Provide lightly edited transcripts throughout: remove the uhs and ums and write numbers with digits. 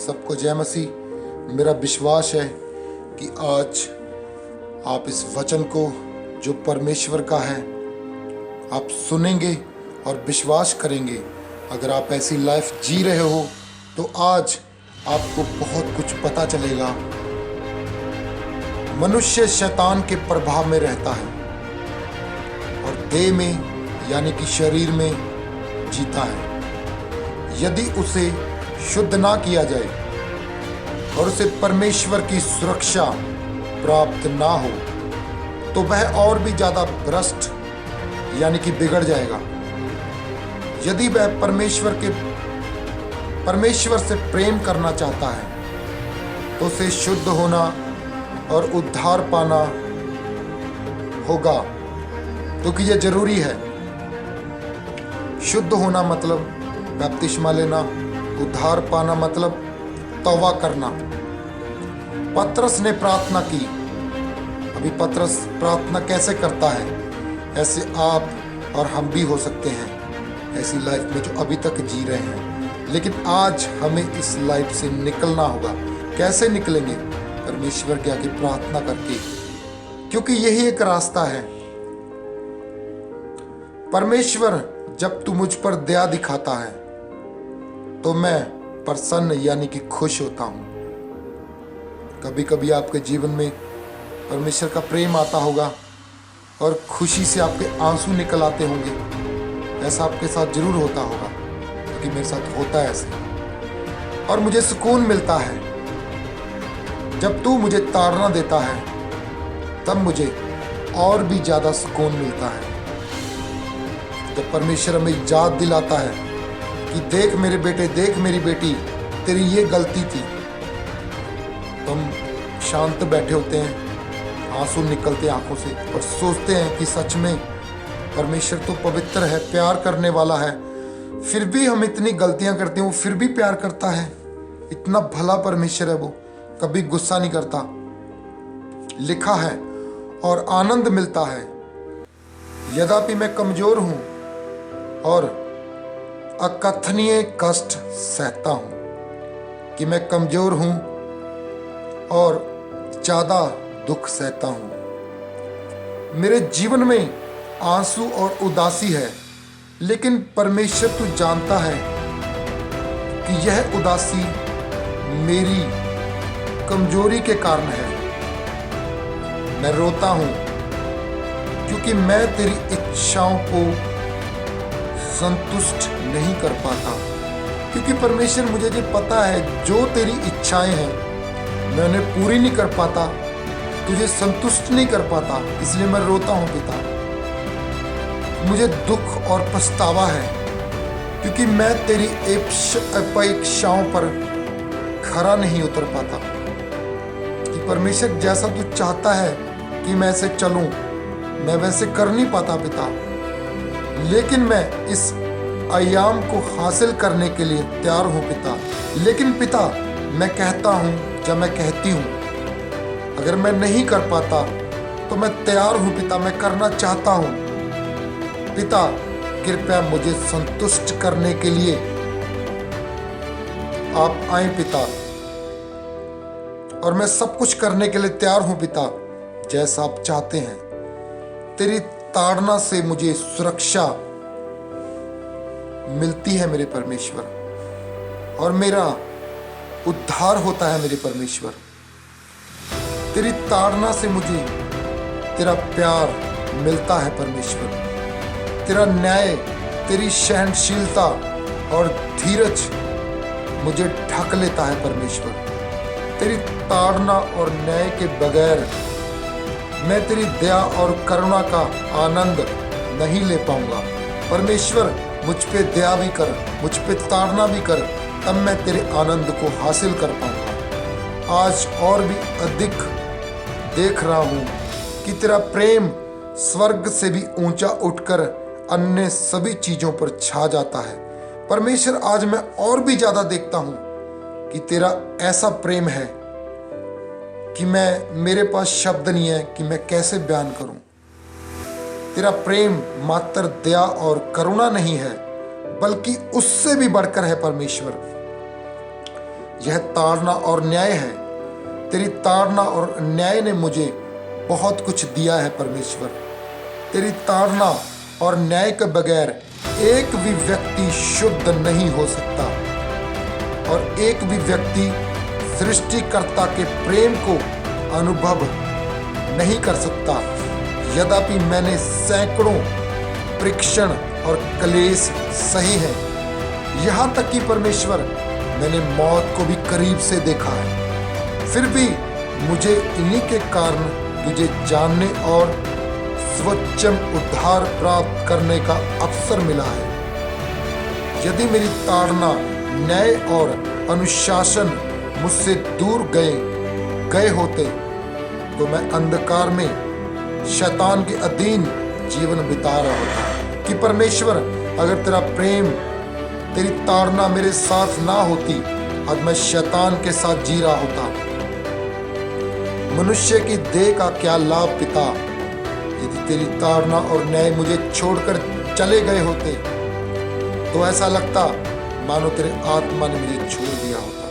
सबको जय मसीह। मेरा विश्वास है कि आज आप इस वचन को जो परमेश्वर का है आप सुनेंगे और विश्वास करेंगे। अगर आप ऐसी लाइफ जी रहे हो तो आज आपको बहुत कुछ पता चलेगा। मनुष्य शैतान के प्रभाव में रहता है और देह में यानी कि शरीर में जीता है। यदि उसे शुद्ध ना किया जाए और उसे परमेश्वर की सुरक्षा प्राप्त ना हो तो वह और भी ज्यादा भ्रष्ट यानी कि बिगड़ जाएगा। यदि वह परमेश्वर से प्रेम करना चाहता है तो उसे शुद्ध होना और उद्धार पाना होगा, क्योंकि यह जरूरी है। शुद्ध होना मतलब बपतिस्मा लेना, उद्धार पाना मतलब तौबा करना। पतरस ने प्रार्थना की। अभी पतरस प्रार्थना कैसे करता है, ऐसे आप और हम भी हो सकते हैं ऐसी लाइफ में जो अभी तक जी रहे हैं। लेकिन आज हमें इस लाइफ से निकलना होगा। कैसे निकलेंगे? परमेश्वर के आगे प्रार्थना करके, क्योंकि यही एक रास्ता है। परमेश्वर जब तू मुझ पर दया दिखाता है तो मैं प्रसन्न यानी कि खुश होता हूं। कभी कभी आपके जीवन में परमेश्वर का प्रेम आता होगा और खुशी से आपके आंसू निकल आते होंगे। ऐसा आपके साथ जरूर होता होगा, क्योंकि मेरे साथ होता है ऐसे। और मुझे सुकून मिलता है जब तू मुझे ताड़ना देता है, तब मुझे और भी ज्यादा सुकून मिलता है। जब परमेश्वर हमें याद दिलाता है कि देख मेरे बेटे, देख मेरी बेटी, तेरी ये गलती थी, तो हम शांत बैठे होते हैं, आंसू निकलते आंखों से और सोचते हैं कि सच में परमेश्वर तो पवित्र है, प्यार करने वाला है, फिर भी हम इतनी गलतियां करते हैं, वो फिर भी प्यार करता है। इतना भला परमेश्वर है, वो कभी गुस्सा नहीं करता। लिखा है और आनंद मिलता है। यद्यपि मैं कमजोर हूं और अकथनीय कष्ट सहता हूं, कि मैं कमजोर हूं और ज्यादा दुख सहता हूं। मेरे जीवन में आंसू और उदासी है, लेकिन परमेश्वर तू जानता है कि यह उदासी मेरी कमजोरी के कारण है। मैं रोता हूं क्योंकि मैं तेरी इच्छाओं को संतुष्ट नहीं कर पाता। क्योंकि परमेश्वर मुझे ये पता है जो तेरी इच्छाएं हैं मैं उन्हें पूरी नहीं कर पाता, तुझे संतुष्ट नहीं कर पाता, इसलिए मैं रोता हूं पिता। मुझे दुख और पछतावा है क्योंकि मैं तेरी अपेक्षाओं पर खरा नहीं उतर पाता। कि परमेश्वर जैसा तू चाहता है कि मैं ऐसे चलूं, मैं वैसे कर नहीं पाता पिता। लेकिन मैं इस आयाम को हासिल करने के लिए तैयार हूं पिता। लेकिन पिता मैं कहता हूं, जब मैं कहती हूं, अगर मैं नहीं कर पाता तो मैं तैयार हूं पिता, मैं करना चाहता हूं पिता। कृपया मुझे संतुष्ट करने के लिए आप आए पिता, और मैं सब कुछ करने के लिए तैयार हूं पिता, जैसा आप चाहते हैं। तेरी ताड़ना से मुझे सुरक्षा मिलती है मेरे परमेश्वर, और मेरा उद्धार होता है मेरे परमेश्वर। तेरी ताड़ना से मुझे तेरा प्यार मिलता है परमेश्वर। तेरा न्याय, तेरी सहनशीलता और धीरज मुझे ढक लेता है परमेश्वर। तेरी ताड़ना और न्याय के बगैर मैं तेरी दया और करुणा का आनंद नहीं ले पाऊंगा। परमेश्वर मुझ पे दया भी कर, मुझ पे ताड़ना भी कर, तब मैं तेरे आनंद को हासिल कर पाऊंगा। आज और भी अधिक देख रहा हूं कि तेरा प्रेम स्वर्ग से भी ऊंचा उठकर अन्य सभी चीजों पर छा जाता है। परमेश्वर आज मैं और भी ज्यादा देखता हूं कि तेरा ऐसा प्रेम है कि मेरे पास शब्द नहीं है कि मैं कैसे बयान करूं। तेरा प्रेम मात्र दया और करुणा नहीं है, बल्कि उससे भी बढ़कर है परमेश्वर। यह ताड़ना और न्याय है। तेरी ताड़ना और न्याय ने मुझे बहुत कुछ दिया है परमेश्वर। तेरी ताड़ना और न्याय के बगैर एक भी व्यक्ति शुद्ध नहीं हो सकता और एक भी व्यक्ति सृष्टिकर्ता के प्रेम को अनुभव नहीं कर सकता। यद्यपि मैंने सैकड़ों परीक्षण और क्लेश सही हैं, यहाँ तक कि परमेश्वर मैंने मौत को भी करीब से देखा है, फिर भी मुझे इन्हीं के कारण तुझे जानने और स्वच्छम उद्धार प्राप्त करने का अवसर मिला है। यदि मेरी ताड़ना, न्याय और अनुशासन मुझसे दूर गए होते तो मैं अंधकार में शैतान के अधीन जीवन बिता रहा होता। कि परमेश्वर, अगर तेरा प्रेम, तेरी ताड़ना मेरे साथ ना होती, आज मैं शैतान के साथ जी रहा होता। मनुष्य की देह का क्या लाभ पिता, यदि तेरी ताड़ना और न्याय मुझे छोड़कर चले गए होते तो ऐसा लगता मानो तेरे आत्मा ने मुझे छोड़ दिया होता,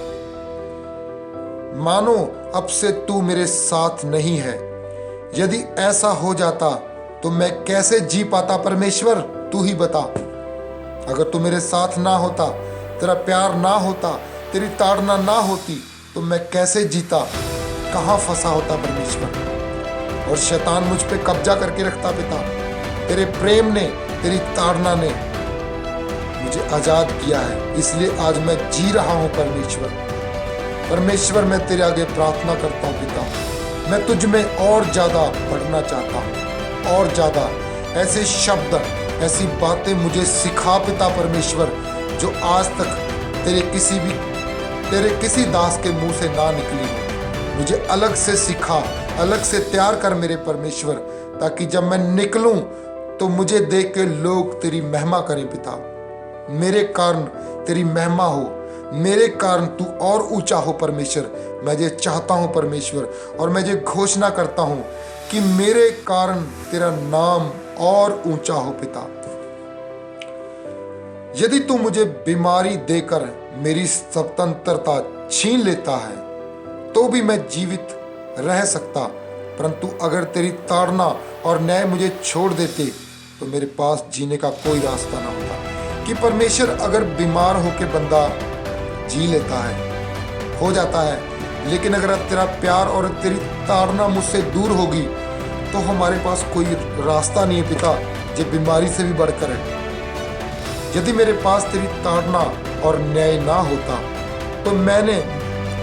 मानो अब से तू मेरे साथ नहीं है। यदि ऐसा हो जाता तो मैं कैसे जी पाता परमेश्वर, तू ही बता। अगर तू मेरे साथ ना होता, तेरा प्यार ना होता, तेरी ताड़ना ना होती तो मैं कैसे जीता, कहाँ फंसा होता परमेश्वर। और शैतान मुझ पे कब्जा करके रखता पिता। तेरे प्रेम ने, तेरी ताड़ना ने मुझे आजाद किया है, इसलिए आज मैं जी रहा हूं परमेश्वर। मैं तेरे आगे प्रार्थना करता हूं पिता, मैं तुझ में और ज्यादा बढ़ना चाहता हूं, और ज्यादा ऐसे शब्द, ऐसी बातें मुझे सिखा पिता परमेश्वर, जो आज तक तेरे किसी दास के मुंह से ना निकली हो। मुझे अलग से सिखा, अलग से तैयार कर मेरे परमेश्वर, ताकि जब मैं निकलूं तो मुझे देख के लोग तेरी महिमा करें पिता। मेरे कारण तेरी महिमा हो, मेरे कारण तू और ऊंचा हो परमेश्वर। मैं ये चाहता हूं परमेश्वर, और मैं ये घोषणा करता हूं कि मेरे कारण तेरा नाम और ऊंचा हो पिता। यदि तू मुझे बीमारी देकर मेरी स्वतंत्रता छीन लेता है तो भी मैं जीवित रह सकता, परंतु अगर तेरी ताड़ना और न्याय मुझे छोड़ देते तो मेरे पास जीने का कोई रास्ता ना होता। कि परमेश्वर, अगर बीमार होके बंदा जी लेता है, हो जाता है, लेकिन अगर तेरा प्यार और तेरी ताड़ना मुझसे दूर होगी तो हमारे पास कोई रास्ता नहीं है पिता, जो बीमारी से भी बढ़कर है। यदि मेरे पास तेरी ताड़ना और न्याय ना होता तो मैंने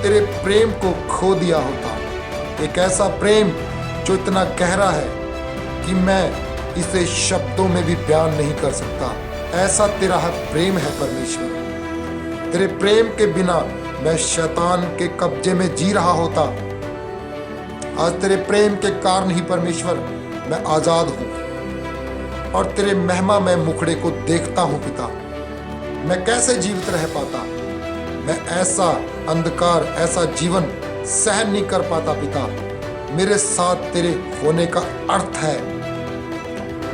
तेरे प्रेम को खो दिया होता। एक ऐसा प्रेम जो इतना गहरा है कि मैं इसे शब्दों में भी बयान नहीं कर सकता। ऐसा तेरा प्रेम है परमेश्वर। तेरे प्रेम के बिना मैं शैतान के कब्जे में जी रहा होता। आज तेरे प्रेम के कारण ही परमेश्वर मैं आजाद हूं और तेरे महिमा में मुखड़े को देखता हूं पिता। मैं कैसे जीवित रह पाता, मैं ऐसा अंधकार, ऐसा जीवन सहन नहीं कर पाता पिता। मेरे साथ तेरे होने का अर्थ है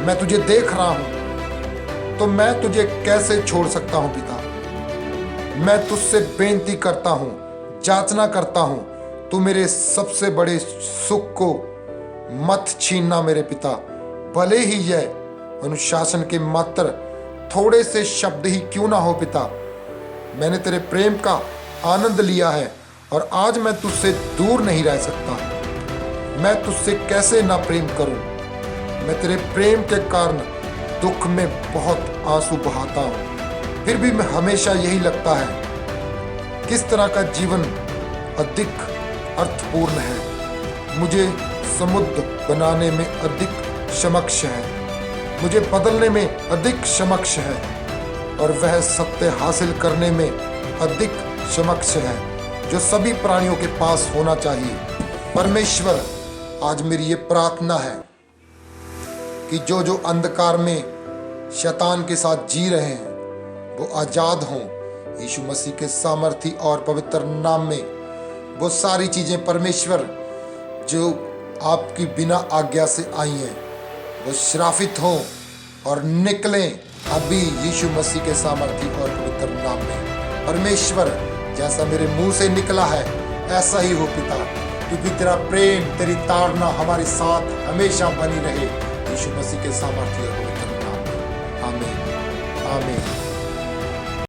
मैं तुझे देख रहा हूं, तो मैं तुझे कैसे छोड़ सकता हूं पिता। मैं तुझसे बेनती करता हूं, जांचना करता हूं, तू मेरे सबसे बड़े सुख को मत छीनना मेरे पिता। भले ही यह अनुशासन के मात्र थोड़े से शब्द ही क्यों ना हो पिता, मैंने तेरे प्रेम का आनंद लिया है और आज मैं तुझसे दूर नहीं रह सकता। मैं तुझसे कैसे ना प्रेम करूं। मैं तेरे प्रेम के कारण दुख में बहुत आंसू बहाता हूं, फिर भी मैं हमेशा यही लगता है किस तरह का जीवन अधिक अर्थपूर्ण है। मुझे समुद्र बनाने में अधिक समक्ष है, मुझे बदलने में अधिक समक्ष है, और वह सत्य हासिल करने में अधिक समक्ष है जो सभी प्राणियों के पास होना चाहिए। परमेश्वर, आज मेरी ये प्रार्थना है कि जो जो अंधकार में शैतान के साथ जी रहे हैं वो आजाद हों यीशु मसीह के सामर्थी और पवित्र नाम में। वो सारी चीजें परमेश्वर जो आपकी बिना आज्ञा से आई हैं वो श्रापित हों और निकलें अभी यीशु मसीह के सामर्थी और पवित्र नाम में। परमेश्वर, जैसा मेरे मुंह से निकला है ऐसा ही हो पिता, क्योंकि तेरा प्रेम, तेरी ताड़ना हमारे साथ हमेशा बनी रहे। यीशु मसीह के सामर्थ्य और पवित्र नाम में आमीन आमीन।